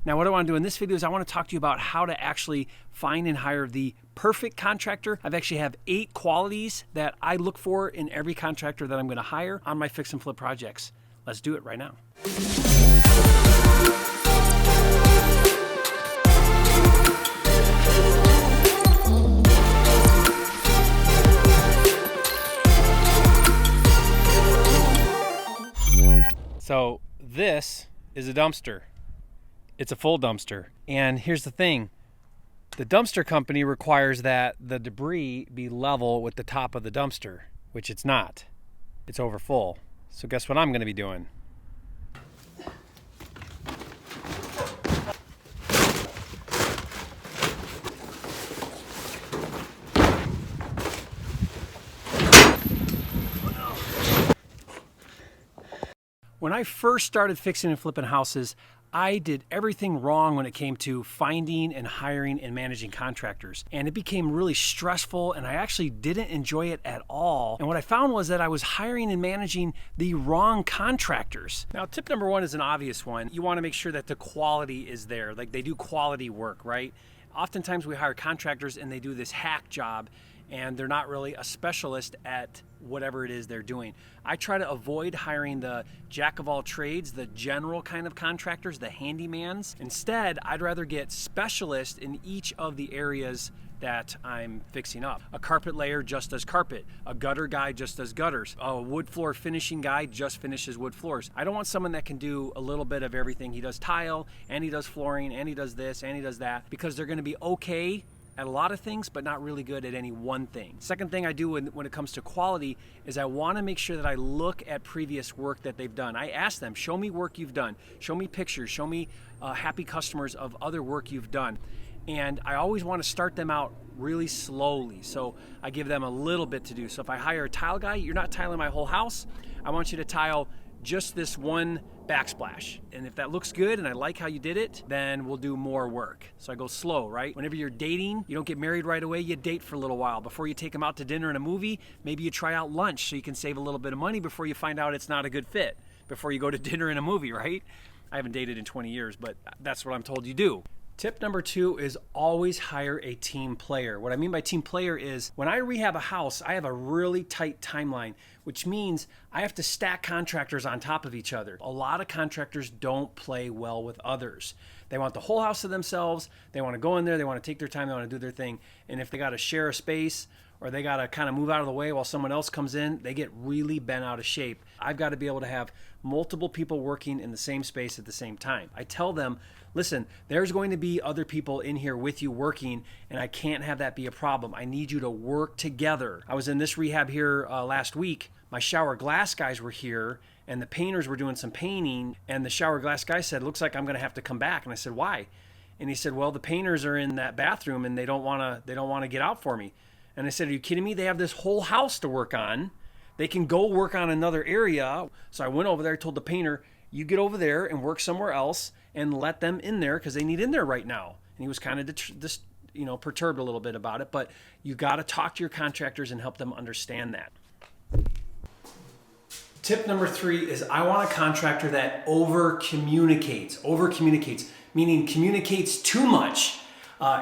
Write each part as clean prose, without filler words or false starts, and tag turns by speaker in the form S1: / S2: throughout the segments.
S1: Now, what I want to do in this video is I want to talk to you about how to actually find and hire the perfect contractor. I've actually have 8 qualities that I look for in every contractor that I'm going to hire on my fix and flip projects. Let's do it right now. So this is a dumpster. It's a full dumpster. And here's the thing. The dumpster company requires that the debris be level with the top of the dumpster, which it's not. It's over full. So guess what I'm going to be doing? When I first started fixing and flipping houses, I did everything wrong when it came to finding and hiring and managing contractors. And it became really stressful and I actually didn't enjoy it at all. And what I found was that I was hiring and managing the wrong contractors. Now, tip number 1 is an obvious one. You want to make sure that the quality is there, like they do quality work, right? Oftentimes we hire contractors and they do this hack job and they're not really a specialist at whatever it is they're doing. I try to avoid hiring the jack of all trades, the general kind of contractors, the handymans. Instead, I'd rather get specialists in each of the areas that I'm fixing up. A carpet layer just does carpet. A gutter guy just does gutters. A wood floor finishing guy just finishes wood floors. I don't want someone that can do a little bit of everything. He does tile, and he does flooring, and he does this, and he does that, because they're gonna be okay at a lot of things, but not really good at any one thing. Second thing I do when it comes to quality is I want to make sure that I look at previous work that they've done. I ask them, show me work you've done. Show me pictures. Show me happy customers of other work you've done. And I always want to start them out really slowly. So I give them a little bit to do. So if I hire a tile guy, you're not tiling my whole house. I want you to tile just this one backsplash. And if that looks good and I like how you did it, then we'll do more work. So I go slow, right? Whenever you're dating, you don't get married right away, you date for a little while. Before you take them out to dinner and a movie, maybe you try out lunch so you can save a little bit of money before you find out it's not a good fit, before you go to dinner and a movie, right? I haven't dated in 20 years, but that's what I'm told you do. Tip number 2 is always hire a team player. What I mean by team player is when I rehab a house, I have a really tight timeline, which means I have to stack contractors on top of each other. A lot of contractors don't play well with others. They want the whole house to themselves. They want to go in there. They want to take their time. They want to do their thing. And if they got to share a space or they got to kind of move out of the way while someone else comes in, they get really bent out of shape. I've got to be able to have multiple people working in the same space at the same time. I tell them, listen, there's going to be other people in here with you working, and I can't have that be a problem. I need you to work together. I was in this rehab here last week. My shower glass guys were here, and the painters were doing some painting, and the shower glass guy said, looks like I'm going to have to come back. And I said, why? And he said, well, the painters are in that bathroom, and they don't want to get out for me. And I said, are you kidding me? They have this whole house to work on. They can go work on another area. So I went over there, told the painter, you get over there and work somewhere else and let them in there because they need in there right now. And he was kind of perturbed a little bit about it, but you got to talk to your contractors and help them understand that. Tip number 3 is I want a contractor that over communicates, meaning communicates too much.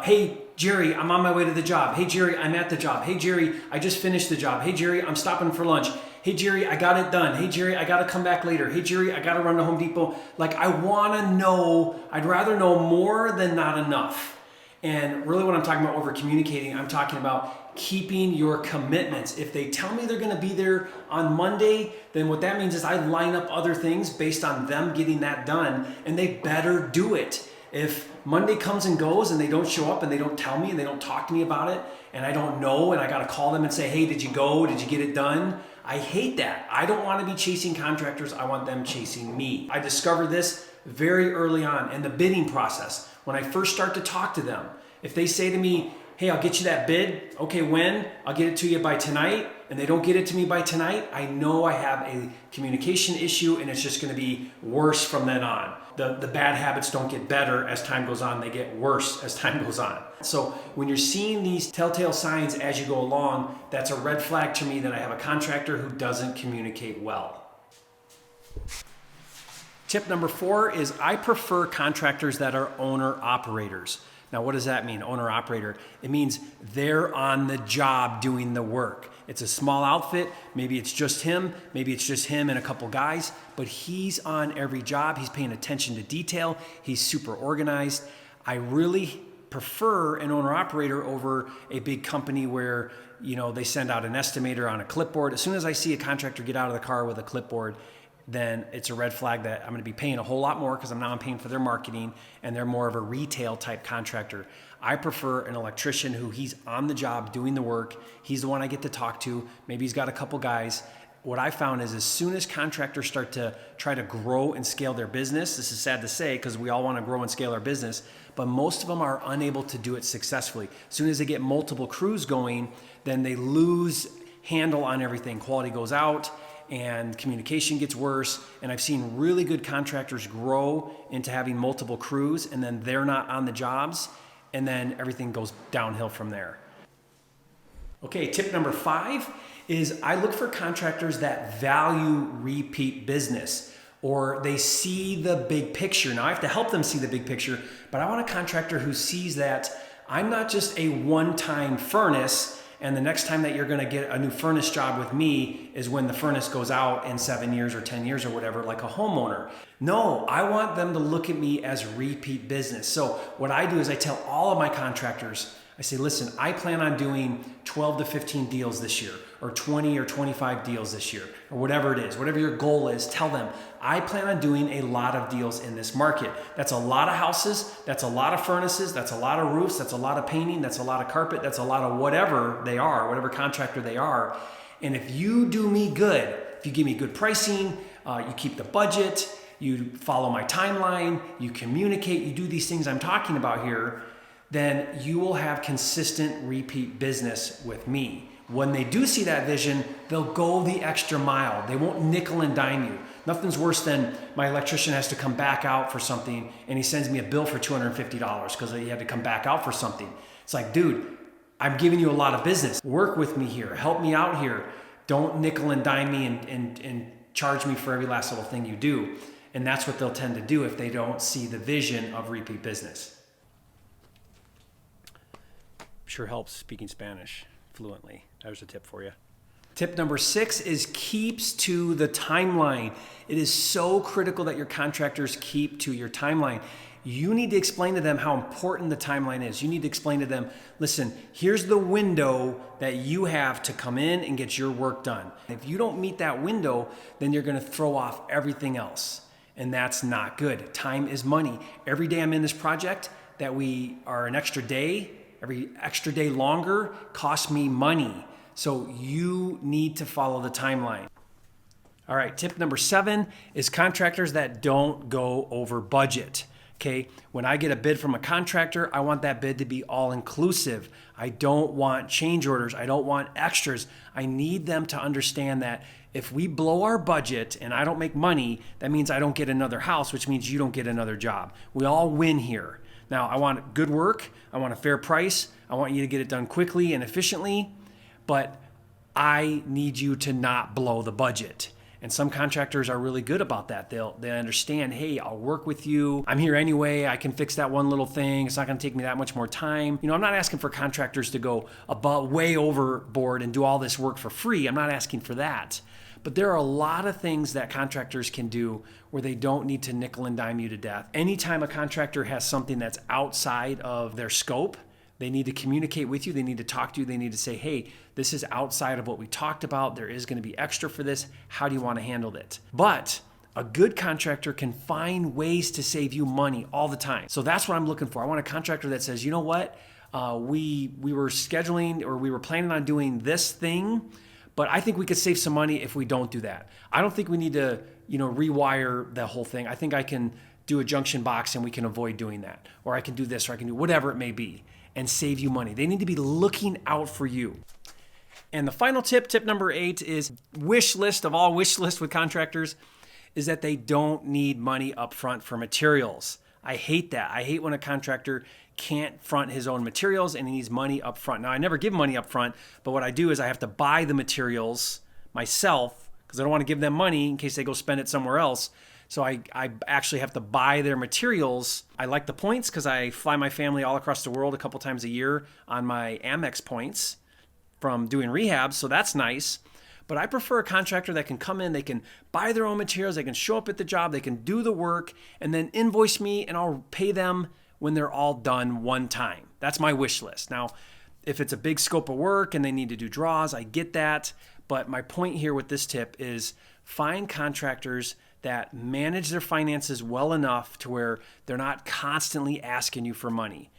S1: Hey, Jerry, I'm on my way to the job. Hey, Jerry, I'm at the job. Hey, Jerry, I just finished the job. Hey, Jerry, I'm stopping for lunch. Hey, Jerry, I got it done. Hey, Jerry, I got to come back later. Hey, Jerry, I got to run to Home Depot. Like, I want to know, I'd rather know more than not enough. And really what I'm talking about over communicating, I'm talking about keeping your commitments. If they tell me they're going to be there on Monday, then what that means is I line up other things based on them getting that done, and they better do it. If Monday comes and goes and they don't show up and they don't tell me and they don't talk to me about it and I don't know and I got to call them and say, hey, did you go? Did you get it done? I hate that. I don't want to be chasing contractors. I want them chasing me. I discovered this very early on in the bidding process. When I first start to talk to them, if they say to me, hey, I'll get you that bid. Okay, when? I'll get it to you by tonight. And they don't get it to me by tonight, I know I have a communication issue and it's just going to be worse from then on. The bad habits don't get better as time goes on, they get worse as time goes on. So when you're seeing these telltale signs as you go along, that's a red flag to me that I have a contractor who doesn't communicate well. Tip number 4 is I prefer contractors that are owner-operators. Now, what does that mean, owner-operator? It means they're on the job doing the work. It's a small outfit. Maybe it's just him. Maybe it's just him and a couple guys, but he's on every job. He's paying attention to detail. He's super organized. I really prefer an owner-operator over a big company where, they send out an estimator on a clipboard. As soon as I see a contractor get out of the car with a clipboard, then it's a red flag that I'm going to be paying a whole lot more because I'm paying for their marketing, and they're more of a retail type contractor. I prefer an electrician who he's on the job doing the work. He's the one I get to talk to. Maybe he's got a couple guys. What I found is as soon as contractors start to try to grow and scale their business, this is sad to say because we all want to grow and scale our business, but most of them are unable to do it successfully. As soon as they get multiple crews going, then they lose handle on everything. Quality goes out and communication gets worse. And I've seen really good contractors grow into having multiple crews, and then they're not on the jobs, and then everything goes downhill from there. Okay, tip number 5 is I look for contractors that value repeat business, or they see the big picture. Now I have to help them see the big picture, but I want a contractor who sees that I'm not just a one-time furnace, and the next time that you're gonna get a new furnace job with me is when the furnace goes out in 7 years or 10 years or whatever, like a homeowner. No, I want them to look at me as repeat business. So what I do is I tell all of my contractors, I say, listen, I plan on doing 12 to 15 deals this year, or 20 or 25 deals this year, or whatever it is, whatever your goal is, tell them, I plan on doing a lot of deals in this market. That's a lot of houses, that's a lot of furnaces, that's a lot of roofs, that's a lot of painting, that's a lot of carpet, that's a lot of whatever they are, whatever contractor they are. And if you do me good, if you give me good pricing, you keep the budget, you follow my timeline, you communicate, you do these things I'm talking about here, then you will have consistent repeat business with me. When they do see that vision, they'll go the extra mile. They won't nickel and dime you. Nothing's worse than my electrician has to come back out for something and he sends me a bill for $250 because he had to come back out for something. It's like, dude, I'm giving you a lot of business. Work with me here. Help me out here. Don't nickel and dime me and charge me for every last little thing you do. And that's what they'll tend to do if they don't see the vision of repeat business. Sure helps speaking Spanish fluently. There's a tip for you. Tip number 6 is keeps to the timeline. It is so critical that your contractors keep to your timeline. You need to explain to them how important the timeline is. You need to explain to them, listen, here's the window that you have to come in and get your work done. If you don't meet that window, then you're going to throw off everything else. And that's not good. Time is money. Every day I'm in this project that we are an extra day, every extra day longer costs me money. So you need to follow the timeline. All right, tip number 7 is contractors that don't go over budget. Okay, when I get a bid from a contractor, I want that bid to be all inclusive. I don't want change orders. I don't want extras. I need them to understand that if we blow our budget and I don't make money, that means I don't get another house, which means you don't get another job. We all win here. Now, I want good work. I want a fair price. I want you to get it done quickly and efficiently, but I need you to not blow the budget. And some contractors are really good about that. They understand, hey, I'll work with you. I'm here anyway. I can fix that one little thing. It's not going to take me that much more time. I'm not asking for contractors to go way overboard and do all this work for free. I'm not asking for that. But there are a lot of things that contractors can do where they don't need to nickel and dime you to death. Anytime a contractor has something that's outside of their scope, they need to communicate with you. They need to talk to you. They need to say, hey, this is outside of what we talked about. There is going to be extra for this. How do you want to handle it? But a good contractor can find ways to save you money all the time. So that's what I'm looking for. I want a contractor that says, you know what? We were scheduling or we were planning on doing this thing, but I think we could save some money if we don't do that. I don't think we need to, rewire the whole thing. I think I can do a junction box and we can avoid doing that. Or I can do this or I can do whatever it may be and save you money. They need to be looking out for you. And the final tip number 8 is wish list of all wish lists with contractors is that they don't need money up front for materials. I hate that. I hate when a contractor can't front his own materials and he needs money up front. Now, I never give money up front, but what I do is I have to buy the materials myself because I don't want to give them money in case they go spend it somewhere else. So I actually have to buy their materials. I like the points because I fly my family all across the world a couple times a year on my Amex points from doing rehab, so that's nice. But I prefer a contractor that can come in, they can buy their own materials, they can show up at the job, they can do the work, and then invoice me, and I'll pay them when they're all done one time. That's my wish list. Now, if it's a big scope of work and they need to do draws, I get that. But my point here with this tip is find contractors that manage their finances well enough to where they're not constantly asking you for money.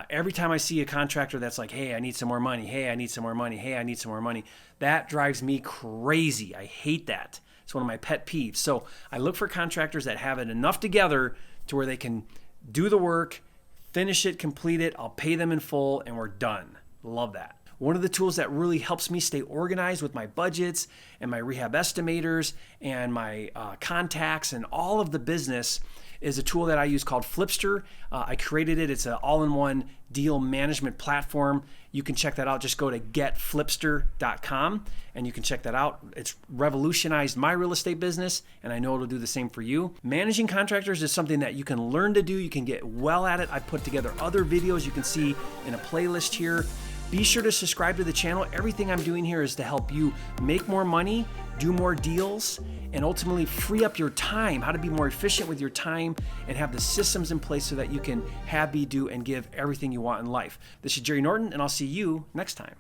S1: Every time I see a contractor that's like, hey, I need some more money. Hey, I need some more money. Hey, I need some more money. That drives me crazy. I hate that. It's one of my pet peeves. So I look for contractors that have it enough together to where they can do the work, finish it, complete it. I'll pay them in full and we're done. Love that. One of the tools that really helps me stay organized with my budgets and my rehab estimators and my contacts and all of the business is a tool that I use called Flipster. I created it. It's an all-in-one deal management platform. You can check that out. Just go to getflipster.com and you can check that out. It's revolutionized my real estate business, and I know it'll do the same for you. Managing contractors is something that you can learn to do. You can get well at it. I put together other videos you can see in a playlist here. Be sure to subscribe to the channel. Everything I'm doing here is to help you make more money, do more deals, and ultimately free up your time, how to be more efficient with your time and have the systems in place so that you can have, be, do, and give everything you want in life. This is Jerry Norton, and I'll see you next time.